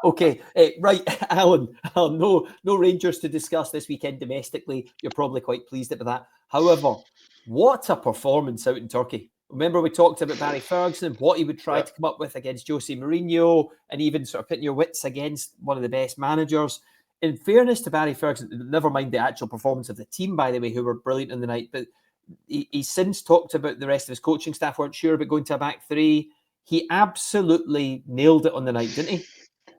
Okay, right, Alan. No Rangers to discuss this weekend domestically. You're probably quite pleased about that. However, what a performance out in Turkey. Remember we talked about Barry Ferguson, what he would try to come up with against Jose Mourinho, and even sort of putting your wits against one of the best managers. In fairness to Barry Ferguson, never mind the actual performance of the team, by the way, who were brilliant in the night, but he's since talked about the rest of his coaching staff weren't sure about going to a back three. He absolutely nailed it on the night, didn't he?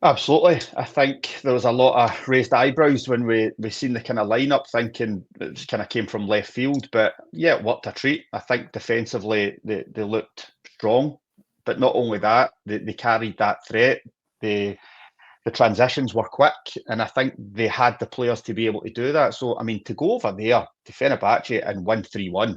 Absolutely. I think there was a lot of raised eyebrows when we seen the kind of lineup, thinking it just kind of came from left field. But yeah, it worked a treat. I think defensively they looked strong. But not only that, they carried that threat. The transitions were quick, and I think they had the players to be able to do that. So, I mean, to go over there to Fenerbahce and win 3-1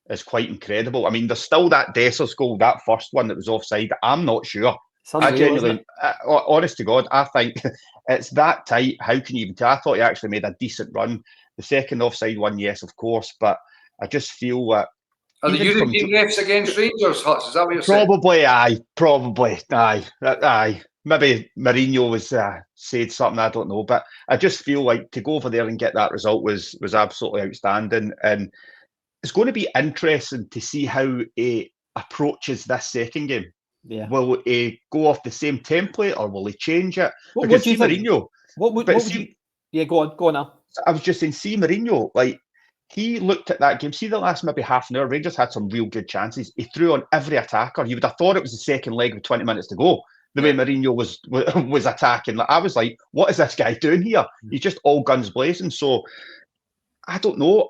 is quite incredible. I mean, there's still that Dessers goal, that first one that was offside. I'm not sure. I genuinely, honest to God, I think it's that tight. How can you even tell? I thought he actually made a decent run. The second offside one, yes, of course, but I just feel that. Are the European refs against Rangers, Hutz? Is that what you're saying? Probably, aye. Maybe Mourinho was said something, I don't know, but I just feel like to go over there and get that result was absolutely outstanding, and it's going to be interesting to see how he approaches this second game. Yeah. Will he go off the same template or will he change it? What do you think? Mourinho. Go on now. I was just saying, see Mourinho, like he looked at that game. See the last maybe half an hour, Rangers had some real good chances. He threw on every attacker. You would have thought it was the second leg with 20 minutes to go. The way Mourinho was attacking, I was like, what is this guy doing here? He's just all guns blazing. So I don't know.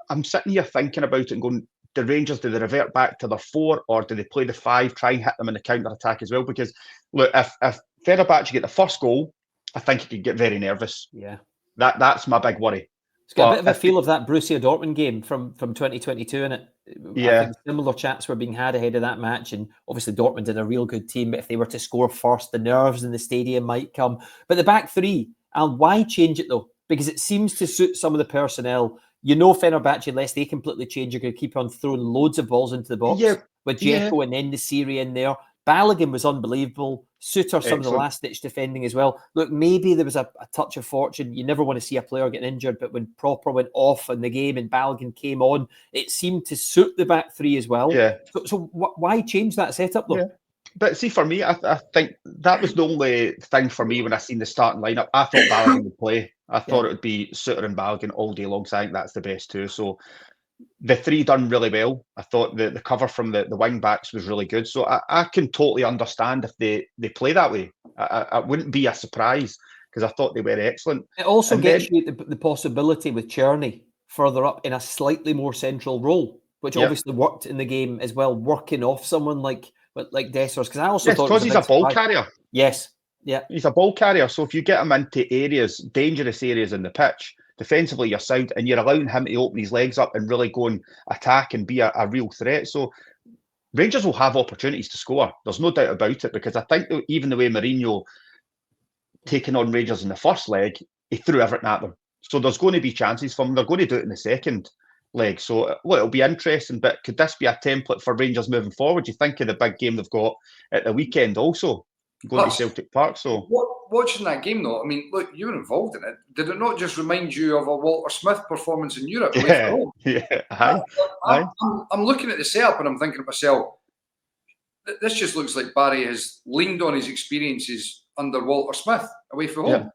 I'm sitting here thinking about it and going, the Rangers, do they revert back to their 4 or do they play the 5, try and hit them in the counter-attack as well? Because, look, if Fenerbahce get the first goal, I think he could get very nervous. Yeah. That's my big worry. It's got a bit of a feel of that Borussia Dortmund game from 2022 in it. Yeah. I think similar chats were being had ahead of that match, and obviously Dortmund did a real good team, but if they were to score first, the nerves in the stadium might come. But the back three, and why change it though? Because it seems to suit some of the personnel. You know, Fenerbahce, unless they completely change, you're going to keep on throwing loads of balls into the box with Dzeko and then the Syria in there. Balogun was unbelievable. Suter, some of the last-ditch defending as well. Look, maybe there was a touch of fortune. You never want to see a player getting injured, but when Proper went off in the game and Balogun came on, it seemed to suit the back three as well. Yeah. So why change that setup, though? Yeah. But see, for me, I think that was the only thing for me when I seen the starting lineup. I thought Balogun would play. I thought it would be Suter and Balogun all day long. So I think that's the best too. So the three done really well. I thought the cover from the wing backs was really good. So I can totally understand if they play that way. I wouldn't be a surprise because I thought they were excellent. It also gets you the possibility with Czerny further up in a slightly more central role, which obviously worked in the game as well, working off someone like Dessers. Because I also thought because he's a ball carrier. Yes. Yeah. He's a ball carrier. So if you get him into areas, dangerous areas in the pitch, defensively you're sound, and you're allowing him to open his legs up and really go and attack and be a real threat. So Rangers will have opportunities to score. There's no doubt about it, because I think even the way Mourinho taking on Rangers in the first leg, he threw everything at them. So there's going to be chances for them. They're going to do it in the second leg. So look, it'll be interesting, but could this be a template for Rangers moving forward? You think of the big game they've got at the weekend also, going to Celtic Park. So watching that game though, I mean, look, you were involved in it. Did it not just remind you of a Walter Smith performance in Europe? I'm looking at the setup and I'm thinking to myself, this just looks like Barry has leaned on his experiences under Walter Smith away from home.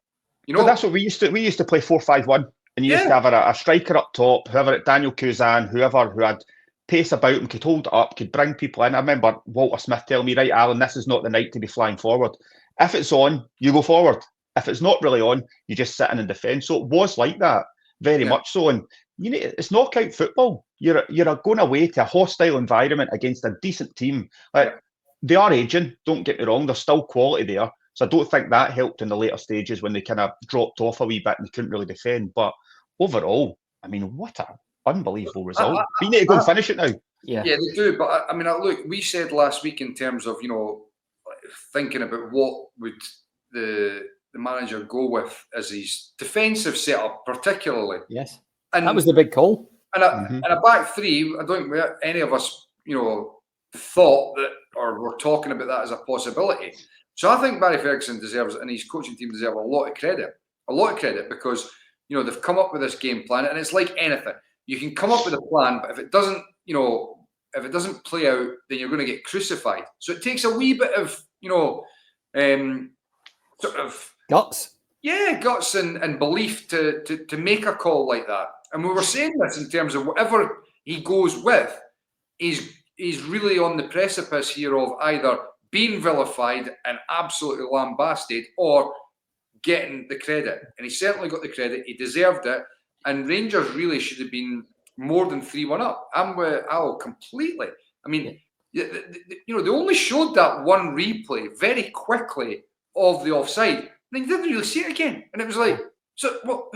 You know, but that's what we used to play 4-5-1, and you used to have a striker up top, whoever, Daniel Kuzan, whoever who had pace about him, could hold it up, could bring people in. I remember Walter Smith telling me, right, Alan, this is not the night to be flying forward. If it's on, you go forward. If it's not really on, you just sit in and defend. So it was like that, very much so. And you know, it's knockout football. You're going away to a hostile environment against a decent team. Like, they are aging, don't get me wrong. There's still quality there. So I don't think that helped in the later stages when they kind of dropped off a wee bit and they couldn't really defend. But overall, I mean, what an unbelievable result. We need to go and finish it now. Yeah, they do. But I mean, look, we said last week in terms of, you know, thinking about what would the manager go with as his defensive setup, particularly. Yes, and that was the big call. And a back three, I don't think any of us, you know, thought that or were talking about that as a possibility. So I think Barry Ferguson deserves, and his coaching team deserve a lot of credit because, you know, they've come up with this game plan, and it's like anything. You can come up with a plan, but if it doesn't, you know, if it doesn't play out, then you're going to get crucified. So it takes a wee bit of, you know, sort of guts. Yeah, guts and belief to make a call like that. And we were saying this in terms of whatever he goes with, he's really on the precipice here of either being vilified and absolutely lambasted or getting the credit. And he certainly got the credit. He deserved it. And Rangers really should have been more than 3-1 up. I'm with Al completely. I mean, you know, they only showed that one replay very quickly of the offside. And you didn't really see it again. And it was like, so what?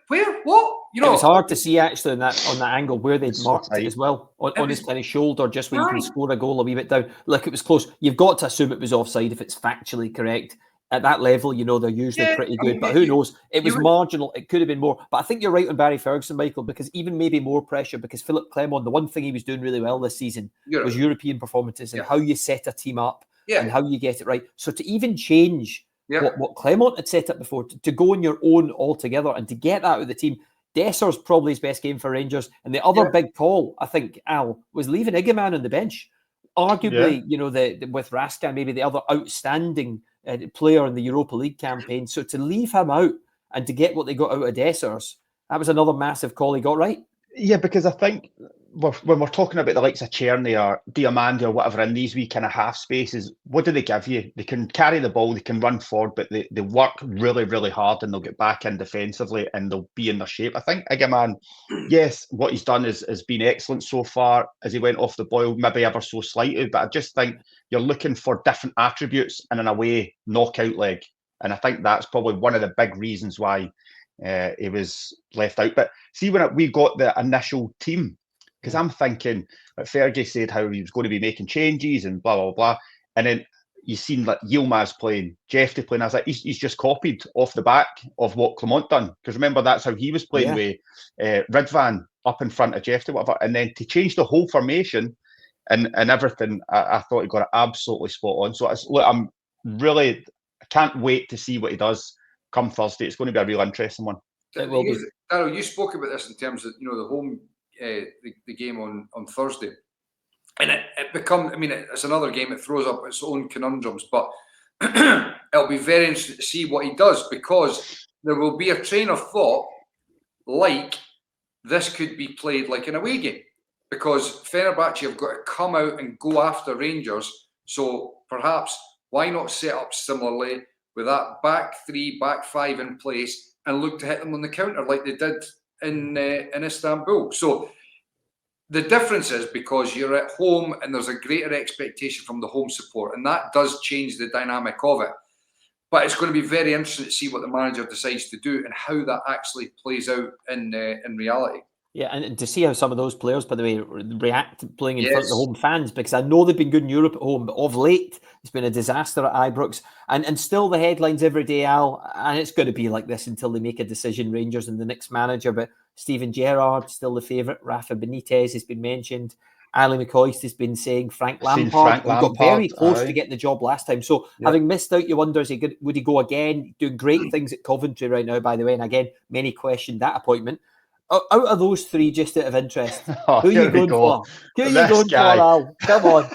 Where? What? You know, it was hard to see actually on that angle where they'd marked it as well on his kind of shoulder, just where you can score a goal a wee bit down. Look, it was close. You've got to assume it was offside if it's factually correct. At that level, you know, they're usually pretty good. But who knows? It was marginal. It could have been more. But I think you're right on Barry Ferguson, Michael, because even maybe more pressure, because Philip Clement, the one thing he was doing really well this season was European performances and how you set a team up and how you get it right. So to even change what Clement had set up before, to go on your own altogether and to get that out of the team, Desser's probably his best game for Rangers. And the other big call, I think, Al, was leaving Iggaman on the bench. Arguably, you know, with Raskin, maybe the other outstanding player in the Europa League campaign. So to leave him out and to get what they got out of Dessers, that was another massive call he got right. Yeah, because I think when we're talking about the likes of Czerny or Diamandi or whatever in these wee kind of half spaces, what do they give you? They can carry the ball, they can run forward, but they work really, really hard and they'll get back in defensively and they'll be in their shape. I think Iggaman, yes, what he's done has been excellent so far as he went off the boil, maybe ever so slightly, but I just think you're looking for different attributes in an away knockout leg. And I think that's probably one of the big reasons why he was left out. But see, when we got the initial team, because I'm thinking, like Fergie said how he was going to be making changes and blah, blah, blah. And then you seen like Yilmaz playing, Jeffrey playing. I was like, he's just copied off the back of what Clement done. Because remember, that's how he was playing with Ridvan up in front of Jeffrey, whatever. And then to change the whole formation and everything, I thought he got it absolutely spot on. So I'm really, I can't wait to see what he does come Thursday. It's going to be a real interesting one. It will be. Darrell, you spoke about this in terms of, you know, the home, the game on Thursday, and it becomes. I mean, it's another game. It throws up its own conundrums, but it'll be very interesting to see what he does, because there will be a train of thought like this could be played like an away game, because Fenerbahce have got to come out and go after Rangers. So perhaps why not set up similarly with that back three, back five in place and look to hit them on the counter like they did in Istanbul. So the difference is because you're at home and there's a greater expectation from the home support, and that does change the dynamic of it. But it's going to be very interesting to see what the manager decides to do and how that actually plays out in reality. Yeah, and to see how some of those players, by the way, react playing in front of the home fans, because I know they've been good in Europe at home, but of late, it's been a disaster at Ibrox. And still the headlines every day, Al, and it's going to be like this until they make a decision, Rangers and the next manager. But Steven Gerrard, still the favourite. Rafa Benitez has been mentioned. Ali McCoist has been saying Frank Lampard. He got very close to getting the job last time. So having missed out, you wonder, would he go again? Doing great things at Coventry right now, by the way. And again, many questioned that appointment. Out of those three, just out of interest, who are you going for? Who are you going for, Al? Come on.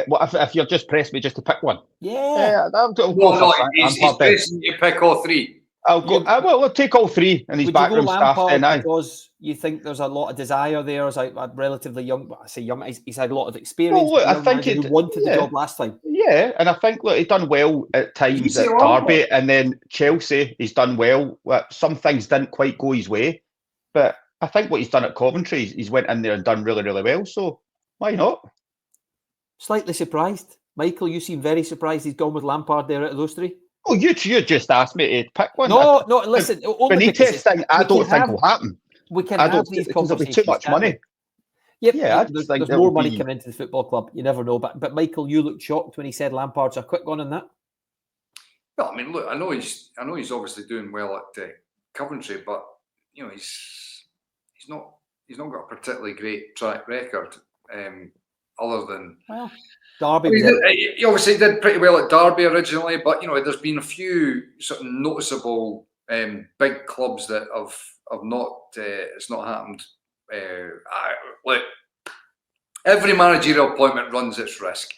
Well, if you're just pressing me just to pick one. Yeah. He's pressing you to pick all three. I'll take all three and his backroom staff. Because you think there's a lot of desire there as a relatively young, I say young, he's had a lot of experience. Well, look, I think he wanted the job last time. Yeah, and I think he's done well at times at Derby, and then Chelsea, he's done well. Some things didn't quite go his way, but I think what he's done at Coventry, he's went in there and done really, really well. So why not? Slightly surprised. Michael, you seem very surprised he's gone with Lampard there out of those three. Oh, you just asked me to pick one. No, listen. Benitez thing, I don't think will happen. We can have these conversations. There'll be too much money. Yep, there's more money coming into the football club. You never know. But Michael, you looked shocked when he said Lampard's a quick one on that. Well, I mean, look, I know he's obviously doing well at Coventry, but you know, he's not got a particularly great track record. other than Derby. He obviously did pretty well at Derby originally, but there's been a few sort of noticeable big clubs that have not. It's not happened. Look, every managerial appointment runs its risk,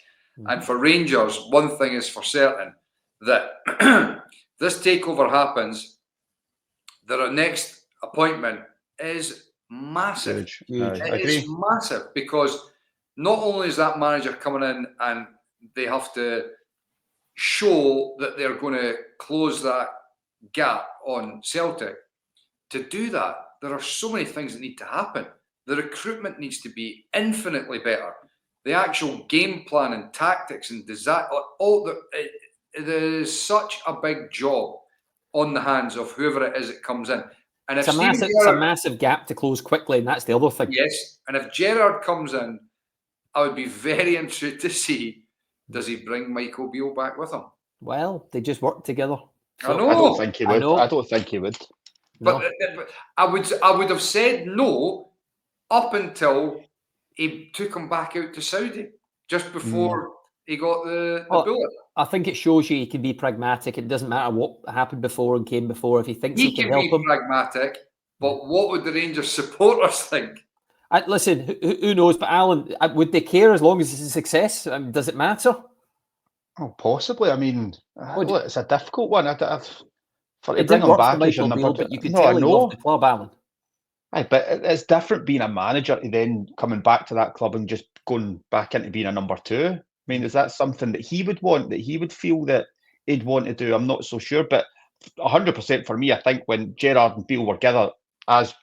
and for Rangers, one thing is for certain, that this takeover happens. Their next appointment is massive. Huge. It is massive, because not only is that manager coming in and they have to show that they're going to close that gap on Celtic. To do that, there are so many things that need to happen. The recruitment needs to be infinitely better. The actual game plan and tactics and there's such a big job on the hands of whoever it is that comes in. And it's a massive gap to close quickly, and that's the other thing. Yes, and if Gerrard comes in, I would be very interested to see, does he bring Michael Beale back with him? Well, they just work together. So, I know. I don't think he would. I don't think he would. But, but I would have said no up until he took him back out to Saudi, just before he got the bullet. I think it shows you he can be pragmatic. It doesn't matter what happened before and came before. If he thinks he can help him, pragmatic. But what would the Rangers supporters think? Listen, who knows? But Alan, would they care as long as it's a success? Does it matter? Oh, possibly. I mean, look, it's a difficult one. It didn't work for Michael Beale, but you could tell he loved the club, Alan. Aye, but it's different being a manager to then coming back to that club and just going back into being a number two. I mean, is that something that he would want, that he would feel that he'd want to do? I'm not so sure, but 100% for me, I think when Gerrard and Beale were together, as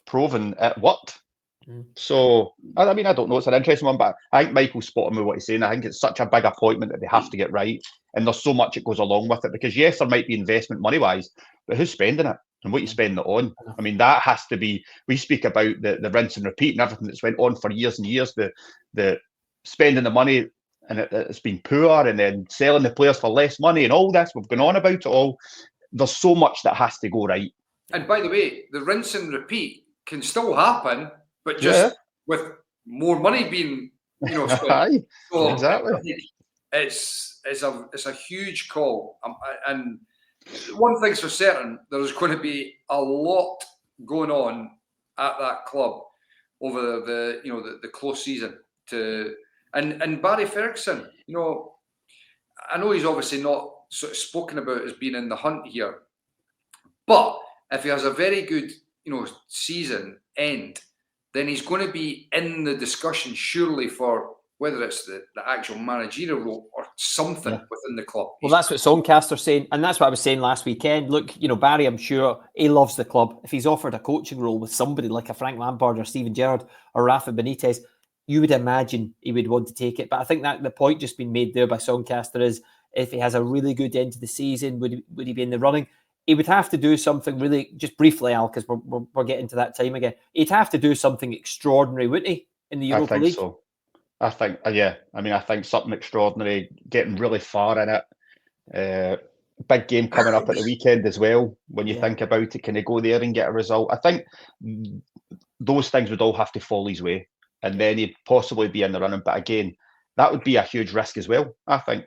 proven, it worked. So, I mean, I don't know. It's an interesting one, but I think Michael's spot on with what he's saying. I think it's such a big appointment that they have to get right. And there's so much that goes along with it, because yes, there might be investment money-wise, but who's spending it and what you spending it on? I mean, that has to be, we speak about the rinse and repeat and everything that's went on for years and years, the spending the money and it's been poor, and then selling the players for less money and all this. We've gone on about it all. There's so much that has to go right. And by the way, the rinse and repeat can still happen, but just with more money being, spent. So exactly. It's a huge call, and one thing's for certain: there's going to be a lot going on at that club over the close season. And Barry Ferguson, I know he's obviously not sort of spoken about as being in the hunt here, but if he has a very good season end, then he's going to be in the discussion surely for whether it's the actual managerial role or something within the club. Well, that's what Songcaster's saying, and that's what I was saying last weekend. Look, Barry, I'm sure he loves the club. If he's offered a coaching role with somebody like a Frank Lampard or Steven Gerrard or Rafa Benitez, you would imagine he would want to take it. But I think that the point just been made there by Songcaster is, if he has a really good end to the season, would he be in the running? He would have to do something really, just briefly, Al, because we're getting to that time again. He'd have to do something extraordinary, wouldn't he, in the Europa League? So. I think, I think something extraordinary, getting really far in it. Big game coming up at the weekend as well. When you think about it, can he go there and get a result? I think those things would all have to fall his way, and then he'd possibly be in the running. But again, that would be a huge risk as well, I think.